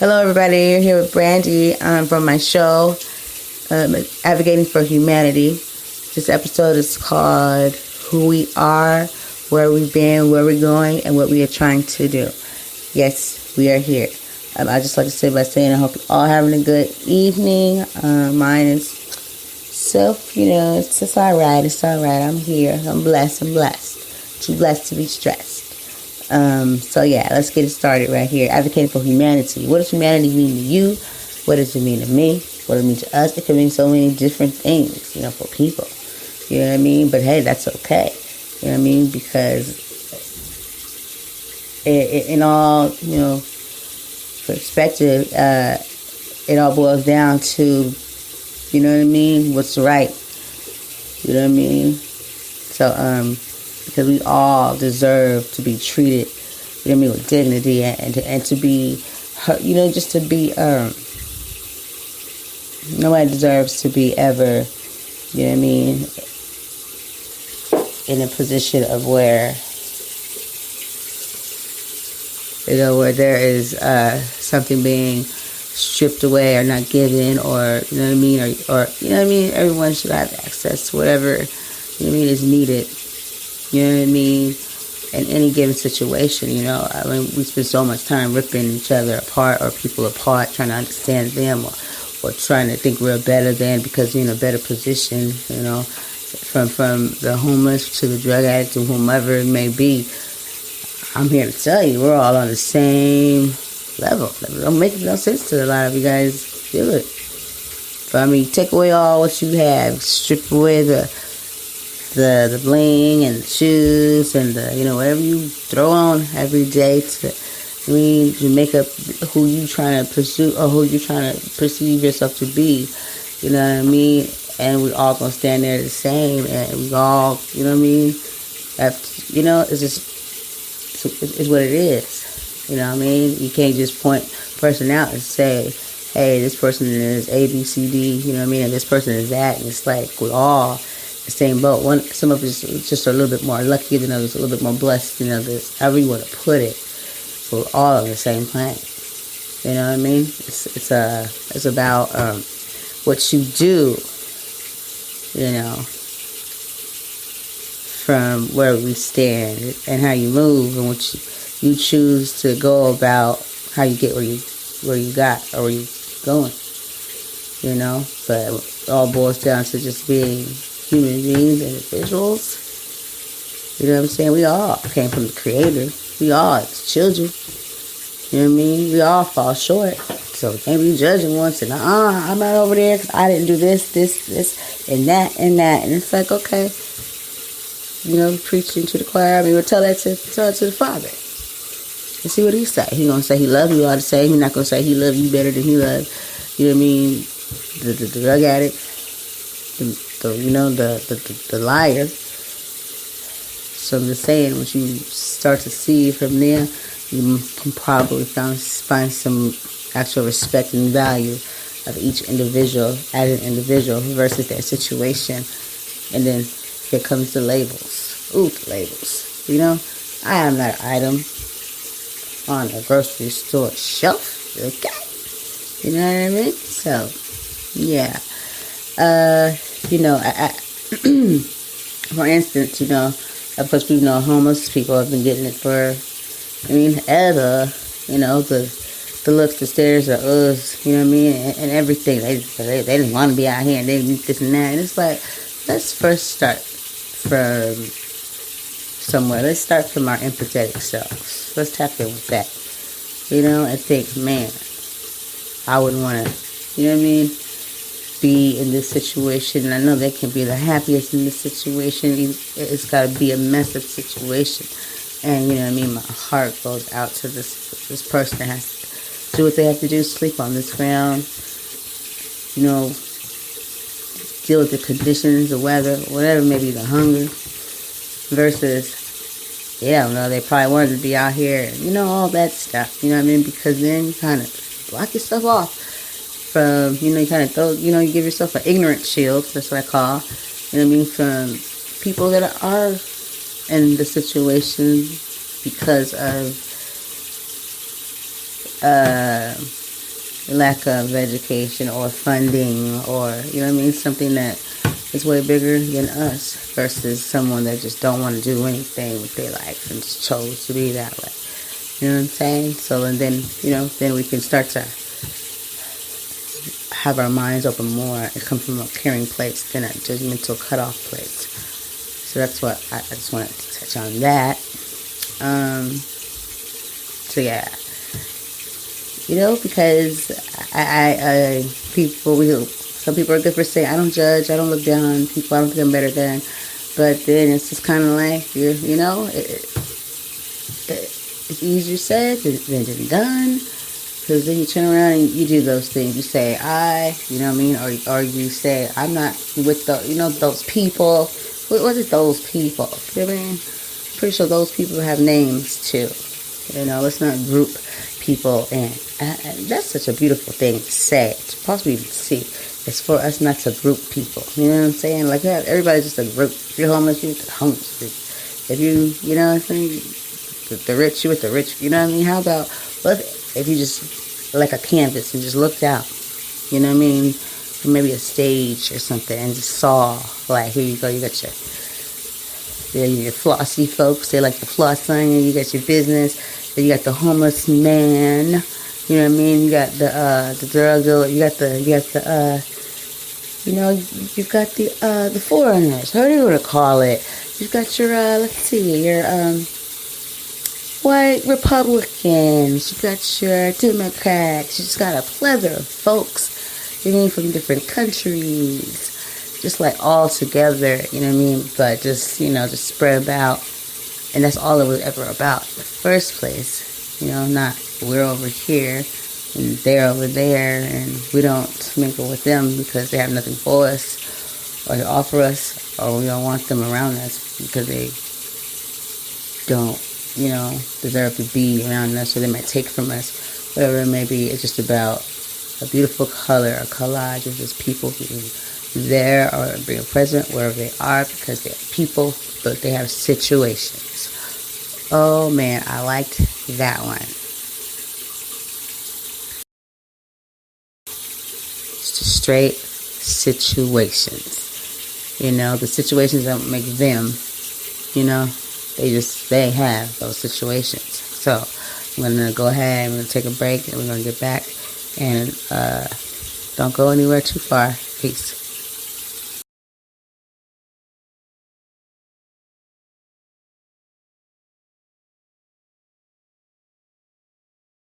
Hello, everybody. You're here with Brandy from my show, Advocating for Humanity. This episode is called Who We Are, Where We've Been, Where We're Going, and What We are Trying to Do. Yes, we are here. I just like to say by saying I hope you're all having a good evening. Mine is it's just all right. It's all right. I'm here. I'm blessed. Too blessed to be stressed. Let's get it started right here. Advocating for humanity. What does humanity mean to you? What does it mean to me? What does it mean to us? It can mean so many different things, for people. You know what I mean? But hey, that's okay. You know what I mean? Because in all, perspective, it all boils down to, what's right. You know what I mean? So, because we all deserve to be treated, with dignity and to be, just to be, nobody deserves to be ever, in a position of where, where there is something being stripped away or not given, or everyone should have access to whatever is needed. You know what I mean? In any given situation, we spend so much time ripping each other apart or people apart, trying to understand them or trying to think we're better than because you're in a better position, from the homeless to the drug addict to whomever it may be. I'm here to tell you, we're all on the same level. It don't make no sense to a lot of you guys do it. But take away all what you have, strip away the bling and the shoes and the whatever you throw on every day to make up who you trying to pursue or who you trying to perceive yourself to be. You know what I mean? And we all gonna stand there the same, and we all, it's just it's what it is. You know what I mean? You can't just point a person out and say, hey, this person is A, B, C, D. You know what I mean? And this person is that, and it's like we all the same boat. Some of us just a little bit more lucky than others, a little bit more blessed than others. However you want to put it, we're all on the same planet. You know what I mean? It's about what you do. From where we stand and how you move and what you choose to go about, how you get where you got or where you going. But it all boils down to just being human beings, individuals. You know what I'm saying? We all came from the Creator. We all, as children. You know what I mean? We all fall short. So we can't be judging one and I'm not over there because I didn't do this, and that. And it's like, okay. Preaching to the choir. We'll tell that to the Father. And see what he say. He gonna say he love you all the same. He's not gonna say he love you better than he love, the drug addict. The liar. So I'm just saying, once you start to see from there, you can probably find some actual respect and value of each individual as an individual versus their situation. And then here comes the labels. Ooh, the labels. I am not an item on a grocery store shelf. Okay. You know what I mean? So, yeah. For instance, of course, we know homeless people have been getting it for, ever, the looks, the stares, the and everything. They didn't want to be out here and they need this and that. And it's like, let's first start from somewhere. Let's start from our empathetic selves. Let's tap in with that. And think, man, I wouldn't want to, be in this situation. And I know they can be the happiest in this situation. It's got to be a messed up situation. And, my heart goes out to this person that has to do what they have to do, sleep on this ground, deal with the conditions, the weather, whatever, maybe the hunger, versus, they probably wanted to be out here, all that stuff, because then you kind of block yourself off from, you kind of throw, you give yourself an ignorant shield, that's what I call, from people that are in the situation because of lack of education or funding, or you know what I mean, something that is way bigger than us versus someone that just don't want to do anything with their life and just chose to be that way. You know what I'm saying? So, and then, then we can start to have our minds open more and come from a caring place than a judgmental cutoff place. So that's what I just wanted to touch on that. So yeah, because some people are good for saying, I don't judge, I don't look down on people, I don't think I'm better than, but then it's just kind of like, it's easier said than done, because then you turn around and you do those things. You say, you know what I mean, or you say, I'm not with those people. What was it, those people? You know what I mean? Pretty sure those people have names too. Let's not group people in. And that's such a beautiful thing to say, to possibly even see. It's for us not to group people. You know what I'm saying? Like, everybody's just a group. If you're homeless, you're with the homeless group. If you know what I'm saying, the rich, you with the rich. You know what I mean? How about, if you just, like a canvas, and just looked out, you know what I mean? Or maybe a stage or something, and just saw, like, here you go, you got your flossy folks, they like the floss sign, and you got your business, then you got the homeless man, you know what I mean? You got the drug dealer, you got the foreigners, how do you want to call it? You've got your, your white Republicans, you got your Democrats, you just got a plethora of folks, from different countries, just like all together, you know what I mean? But just, just spread about, and that's all it was ever about in the first place, not we're over here and they're over there, and we don't mingle with them because they have nothing for us or to offer us, or we don't want them around us because they don't, deserve to be around us, or they might take from us, whatever it may be. It's just about a beautiful color, a collage of just people being there or being present wherever they are, because they're people, but they have situations. Oh man, I liked that one. It's just straight situations. The situations don't make them, they have those situations. So I'm going to go ahead, I'm going to take a break, and we're going to get back, and don't go anywhere too far. Peace.